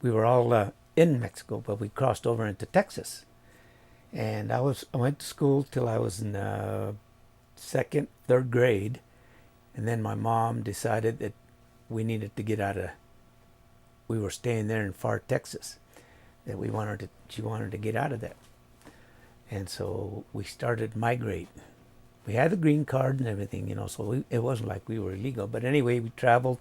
we were all in Mexico, but we crossed over into Texas. And I went to school till I was in second, third grade, and then my mom decided that we needed to get out of. We were staying there in far Texas, that she wanted to get out of that, and so we started migrate. We had the green card and everything, so it wasn't like we were illegal. But anyway, we traveled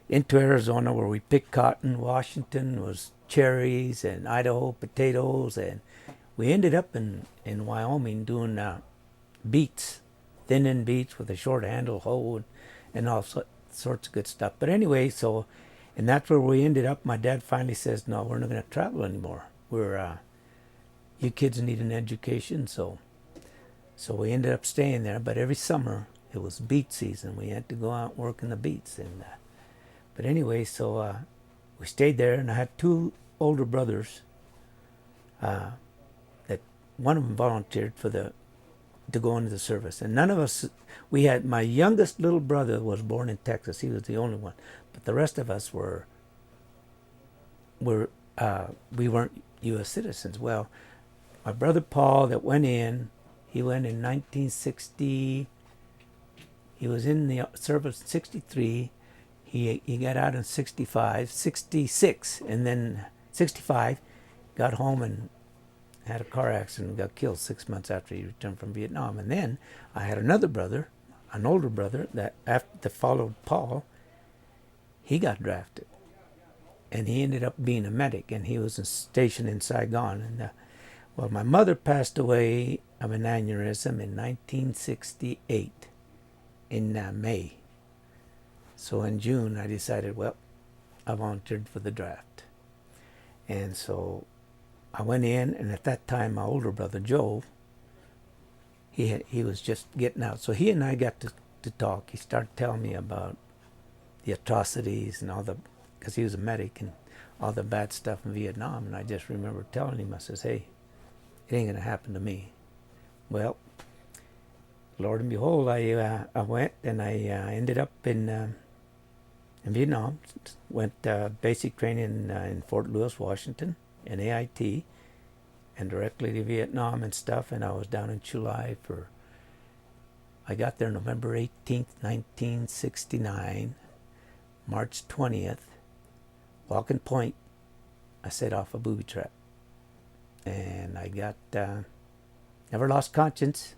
into Arizona where we picked cotton. Washington was cherries, and Idaho potatoes, and we ended up in Wyoming doing beets, thin-end beets with a short handle hoe and all sorts of good stuff. But anyway, and that's where we ended up. My dad finally says, no, we're not going to travel anymore. You kids need an education, so we ended up staying there. But every summer it was beet season. We had to go out and work in the beets. But anyway, we stayed there, and I had two older brothers. That one of them volunteered to go into the service, and none of us. We had my youngest little brother was born in Texas. He was the only one, but the rest of us we weren't U.S. citizens. Well, my brother Paul that went in, he went in 1960. He was in the service in 63. He got out in 65, 66, and then 65, got home and had a car accident and got killed 6 months after he returned from Vietnam. And then I had another brother, an older brother, that followed Paul. He got drafted, and he ended up being a medic, and he was stationed in Saigon. And well, my mother passed away of an aneurysm in 1968 in May. So in June, I decided, well, I volunteered for the draft. And so I went in, and at that time, my older brother, Joe, he was just getting out. So he and I got to talk. He started telling me about the atrocities and because he was a medic, and all the bad stuff in Vietnam. And I just remember telling him, I says, hey, it ain't going to happen to me. Well, Lord and behold, I went, and I ended up in Vietnam. Went basic training in Fort Lewis, Washington, in AIT, and directly to Vietnam and stuff. And I was down in July I got there November 18th, 1969. March 20th, Walking Point, I set off a booby trap. And I got, never lost conscience.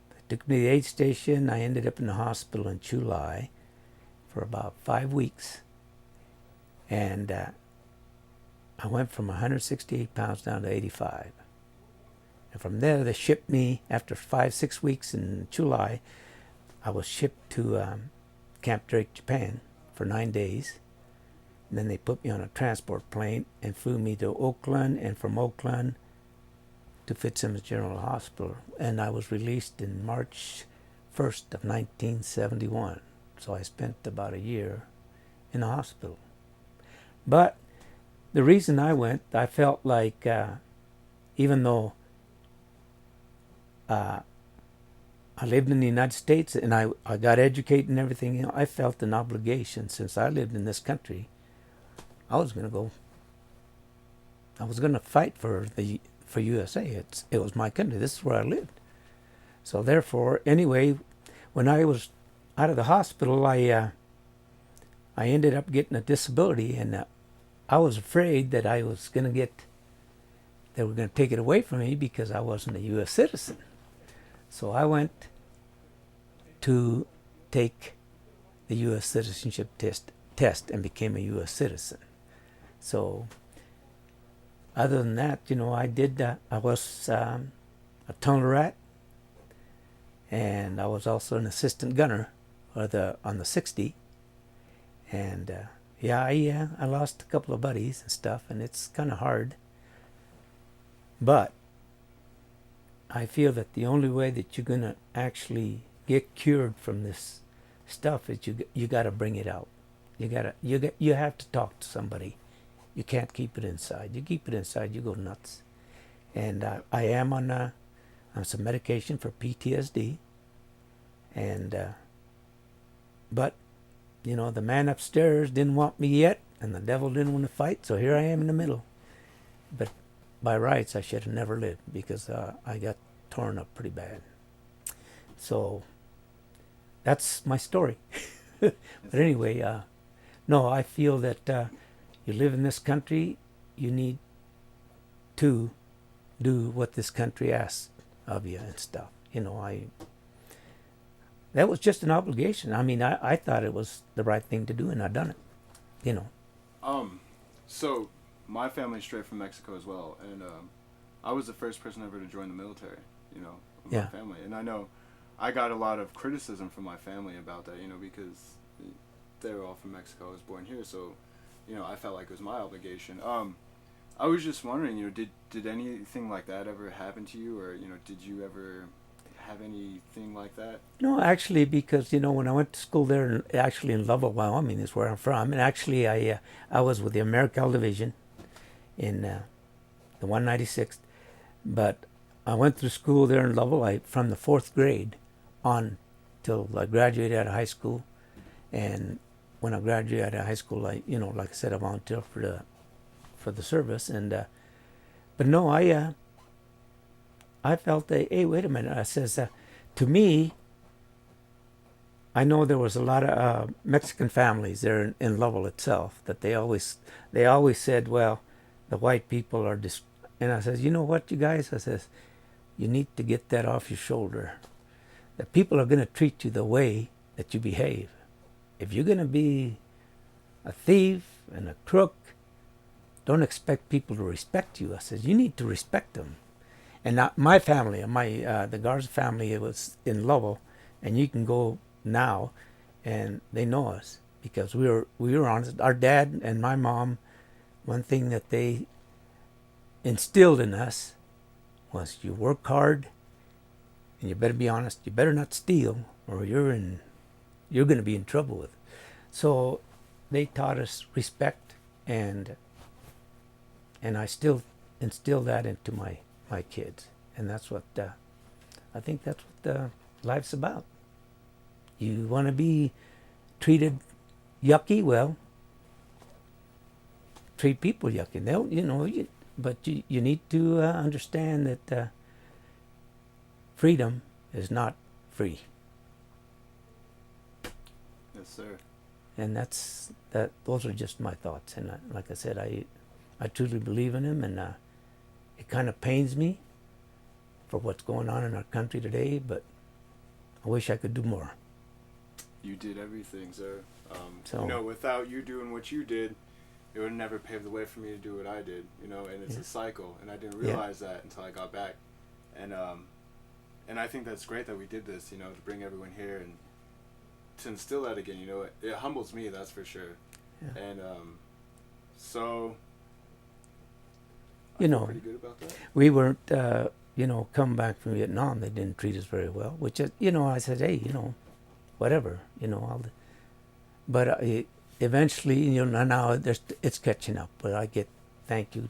They took me to the aid station. I ended up in the hospital in July for about 5 weeks. And I went from 168 pounds down to 85. And from there, they shipped me, after 5-6 weeks in July, I was shipped to Camp Drake, Japan for 9 days. And then they put me on a transport plane and flew me to Oakland, and from Oakland to Fitzsimmons General Hospital. And I was released in March 1st of 1971. So I spent about a year in the hospital. But the reason I went, I felt like, even though I lived in the United States and I got educated and everything, I felt an obligation, since I lived in this country. I was going to go. I was going to fight for USA. It was my country. This is where I lived. So therefore, anyway, when I was out of the hospital, I ended up getting a disability, and I was afraid that they were going to take it away from me because I wasn't a U.S. citizen. So I went to take the U.S. citizenship test and became a U.S. citizen. So other than that, I was a tunnel rat, and I was also an assistant gunner on the 60. And I lost a couple of buddies and stuff, and it's kind of hard. But I feel that the only way that you're going to actually get cured from this stuff is you got to bring it out. You have to talk to somebody. You can't keep it inside. You keep it inside, you go nuts. And I am on some medication for PTSD. And but the man upstairs didn't want me yet, and the devil didn't want to fight, so here I am in the middle. But by rights, I should have never lived because I got torn up pretty bad. So that's my story. But anyway, no, I feel that you live in this country, you need to do what this country asks of you and stuff. You know, that was just an obligation. I mean, I thought it was the right thing to do, and I done it. You know. So my family's straight from Mexico as well, and I was the first person ever to join the military. You know, of my family, and I know I got a lot of criticism from my family about that. You know, because they were all from Mexico. I was born here, so you know, I felt like it was my obligation. I was just wondering, you know, did anything like that ever happen to you, or you know, did you ever have anything like that? No, actually, because you know, when I went to school there, actually in Lovell, Wyoming, is where I'm from, and actually I was with the Americal Division in the 196th, but I went through school there in Lovell from the 4th grade on till I graduated out of high school, and when I graduated out of high school, you know, like I said, I volunteered for the service, and but no, I felt that, hey, wait a minute. I says, to me, I know there was a lot of Mexican families there in Lovell itself that they always said, well, the white people are and I says, you know what, you guys? I says, you need to get that off your shoulder. That people are going to treat you the way that you behave. If you're going to be a thief and a crook, don't expect people to respect you. I says, you need to respect them. And not my family, the Garza family, it was in Lovell, and you can go now, and they know us because we were honest. Our dad and my mom, one thing that they instilled in us was you work hard, and you better be honest. You better not steal, or you're going to be in trouble with. So they taught us respect, and I still instill that into my kids, and that's what I think that's what life's about. You want to be treated yucky, well, treat people yucky. They'll, you know, but you need to understand that freedom is not free. Yes, sir. And those are just my thoughts. And like I said, I truly believe in him, and it kind of pains me for what's going on in our country today, but I wish I could do more. You did everything, sir. So, you know, without you doing what you did, it would never pave the way for me to do what I did. You know, and it's a cycle, and I didn't realize that until I got back. And I think that's great that we did this. You know, to bring everyone here and to instill that again. You know, it humbles me, that's for sure. Yeah. And so. You know, pretty good about that. We weren't, you know, come back from Vietnam. They didn't treat us very well, which is, you know, I said, hey, you know, whatever, you know, but eventually, you know, now it's catching up. But I get thank you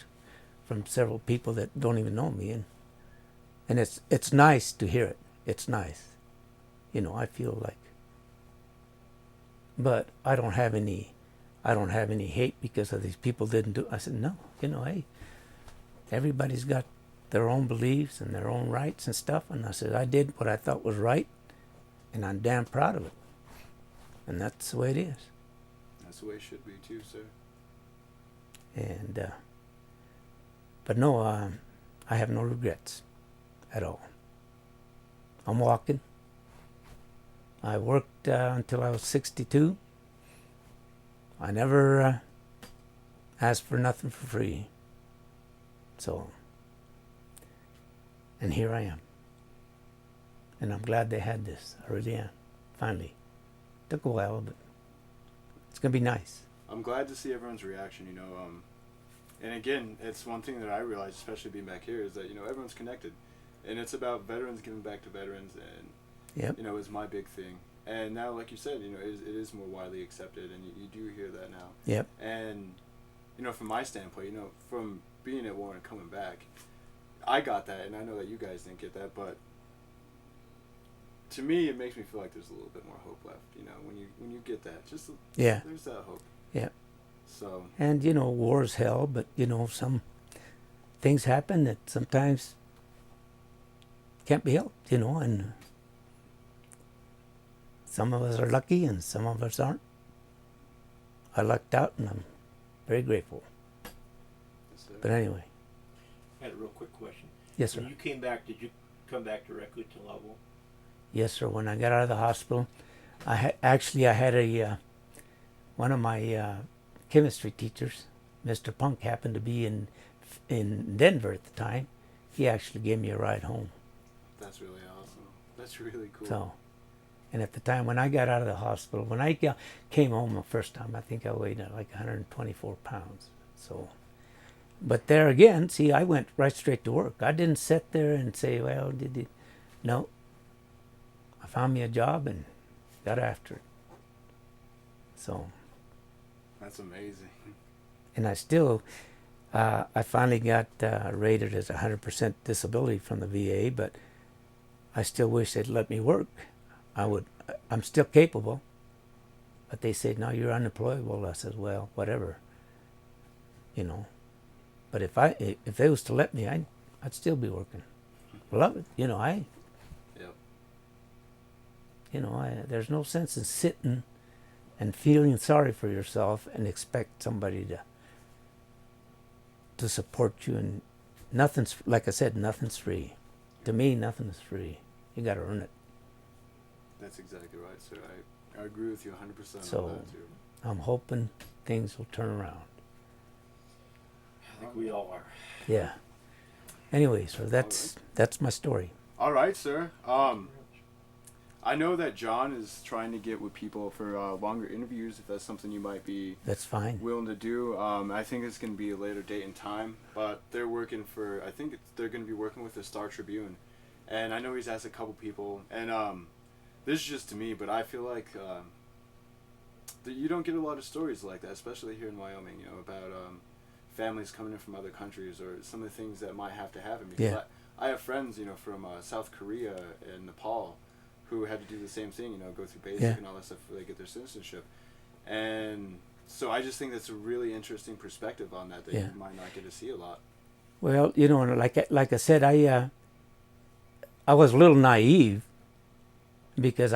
from several people that don't even know me, and it's nice to hear it. It's nice, you know. I feel like, but I don't have any hate because of these people didn't do. I said, no, you know, hey. Everybody's got their own beliefs and their own rights and stuff. And I said, I did what I thought was right, and I'm damn proud of it. And that's the way it is. That's the way it should be too, sir. And, but no, I have no regrets at all. I'm walking. I worked until I was 62. I never asked for nothing for free. So, and here I am. And I'm glad they had this. I really am. Finally. Took a while, but it's going to be nice. I'm glad to see everyone's reaction, you know. And again, it's one thing that I realized, especially being back here, is that, you know, everyone's connected. And it's about veterans giving back to veterans, and, you know, is my big thing. And now, like you said, you know, it is more widely accepted, and you do hear that now. Yep. And, you know, from my standpoint, you know, from being at war and coming back, I got that, and I know that you guys didn't get that, but to me, it makes me feel like there's a little bit more hope left. You know, when you get that, just there's that hope. Yeah. So. And, you know, war's hell, but, you know, some things happen that sometimes can't be helped, you know, and some of us are lucky and some of us aren't. I lucked out and I'm very grateful. Yes, sir. But anyway. I had a real quick question. Yes, sir. When you came back, did you come back directly to Lovell? Yes, sir. When I got out of the hospital, I had a one of my chemistry teachers, Mr. Punk, happened to be in Denver at the time. He actually gave me a ride home. That's really awesome. That's really cool. So, and at the time when I got out of the hospital, when I came home the first time, I think I weighed like 124 pounds. So, but there again, see, I went right straight to work. I didn't sit there and say, well, no. I found me a job and got after it. So. That's amazing. And I still, I finally got rated as 100% disability from the VA, but I still wish they'd let me work. I'm still capable, but they said, no, you're unemployable. I said, well, whatever, you know. But if they was to let me, I'd still be working. Love it, you know. Yep. You know, there's no sense in sitting and feeling sorry for yourself and expect somebody to support you. And nothing's, like I said, nothing's free. To me, nothing is free. You got to earn it. That's exactly right, sir. I agree with you 100% So, on that, too. I'm hoping things will turn around. I think we all are. Yeah. Anyway, so that's my story. All right, sir. I know that John is trying to get with people for longer interviews, if that's something you might be That's fine. willing to do. I think it's going to be a later date and time, but they're working for, they're going to be working with the Star Tribune. And I know he's asked a couple people, and this is just to me, but I feel like that you don't get a lot of stories like that, especially here in Wyoming, you know, about families coming in from other countries or some of the things that might have to happen. Because Yeah. I have friends, you know, from South Korea and Nepal who had to do the same thing, you know, go through basic Yeah. and all that stuff before they get their citizenship. And so I just think that's a really interesting perspective on that Yeah. you might not get to see a lot. Well, you know, like I said, I was a little naive because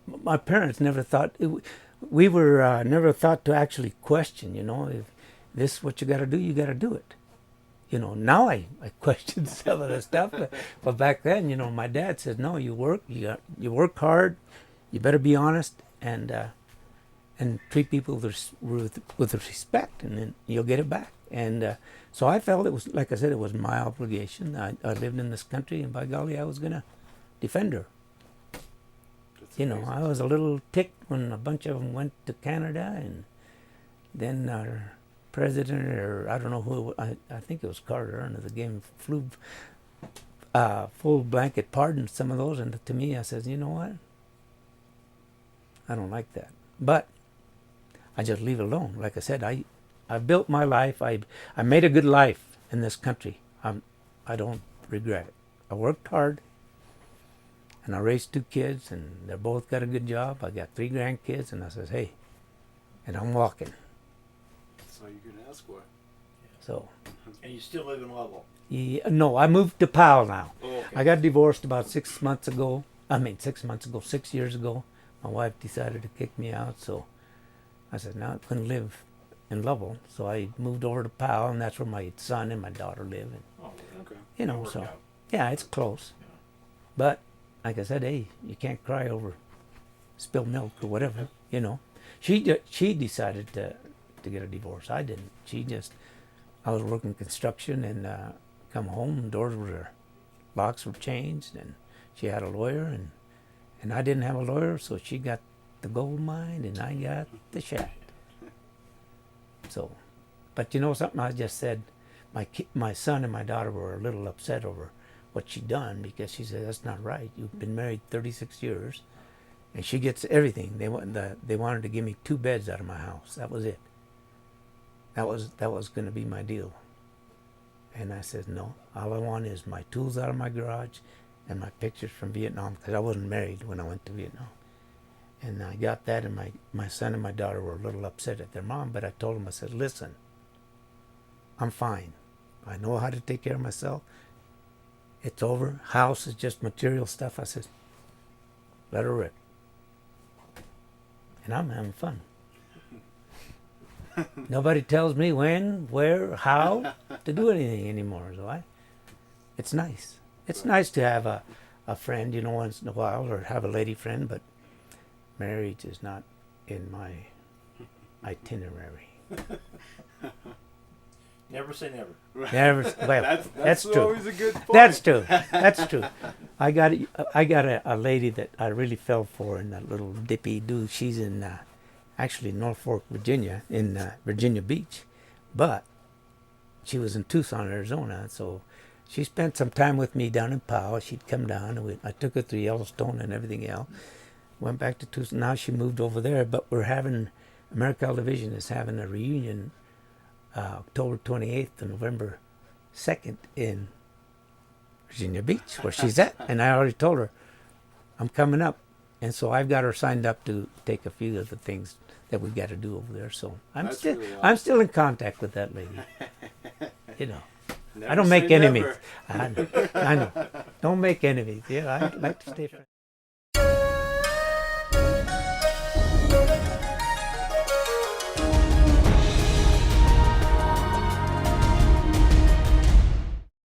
my parents never thought we were never thought to actually question. You know, if this is what you got to do, you got to do it. You know, now I question some of the stuff, but back then, you know, my dad said, no, you work work hard, you better be honest and treat people with respect, and then you'll get it back. And so I felt it was, like I said, it was my obligation. I lived in this country, and by golly, I was gonna defend her. That's You know, amazing. I was a little ticked when a bunch of them went to Canada, and then our president, or I don't know who, I think it was Carter, and the game flew full blanket pardon some of those, and to me, I says, you know what? I don't like that, but I just leave it alone. Like I said, I built my life. I made a good life in this country. I don't regret it. I worked hard, and I raised 2 kids, and they both got a good job. I got 3 grandkids, and I says, hey, and I'm walking. That's all you can ask for. So, And you still live in Lovell? yeah, no, I moved to Powell now. Oh, okay. I got divorced about 6 months ago. 6 years ago. My wife decided to kick me out, so I said, no, I couldn't live in Lovell. So I moved over to Powell, and that's where my son and my daughter live. And, Oh, Okay. you know, worked so, out. yeah, it's close. Yeah. But, like I said, hey, you can't cry over spilled milk or whatever, you know. She decided to get a divorce. I didn't. I was working construction, and come home, locks were changed, and she had a lawyer, and I didn't have a lawyer, so she got the gold mine, and I got the shaft. So, but you know something, I just said, my son and my daughter were a little upset over what she done, because she said, that's not right. You've been married 36 years, and she gets everything. They wanted to give me 2 beds out of my house. That was it. That was going to be my deal. And I said, no, all I want is my tools out of my garage and my pictures from Vietnam, because I wasn't married when I went to Vietnam. And I got that, and my son and my daughter were a little upset at their mom, but I told them, I said, listen, I'm fine. I know how to take care of myself. It's over. House is just material stuff. I said, let her rip. And I'm having fun. Nobody tells me when, where, how to do anything anymore. So it's nice. It's nice to have a friend, you know, once in a while, or have a lady friend, but marriage is not in my itinerary. Never say never. Never. Well, that's true. Always a good point. That's true. That's true. I got a lady that I really fell for in that little dippy do. She's in actually Norfolk, Virginia, in Virginia Beach, but she was in Tucson, Arizona. So she spent some time with me down in Powell. She'd come down, and I took her to Yellowstone and everything else. Went back to Tucson. Now she moved over there, but we're having Americal Division is having a reunion October 28th to November 2nd in Virginia Beach, where she's at. And I already told her I'm coming up, and so I've got her signed up to take a few of the things that we got to do over there. So I'm still in contact with that lady. You know, Never I don't make say enemies. never. I know. Don't make enemies. Yeah, I like to stay friends.